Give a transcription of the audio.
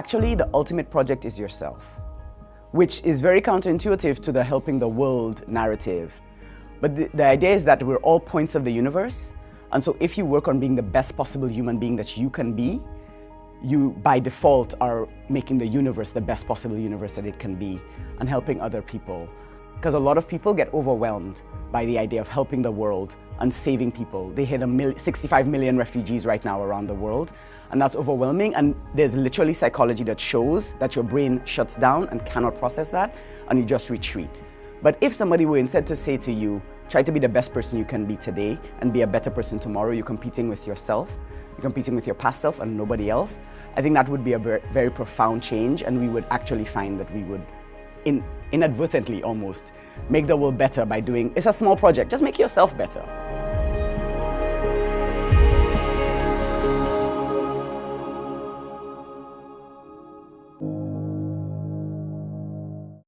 Actually, the ultimate project is yourself, which is very counterintuitive to the helping the world narrative. But the idea is that we're all points of the universe. And so if you work on being the best possible human being that you can be, you by default are making the universe the best possible universe that it can be and helping other people. Because a lot of people get overwhelmed by the idea of helping the world and saving people. They hit 65 million refugees right now around the world, and that's overwhelming. And there's literally psychology that shows that your brain shuts down and cannot process that, and you just retreat. But if somebody were instead to say to you, try to be the best person you can be today and be a better person tomorrow, you're competing with yourself, you're competing with your past self and nobody else, I think that would be a very, very profound change, and we would actually find that we would inadvertently almost make the world better by doing, it's a small project, just make yourself better.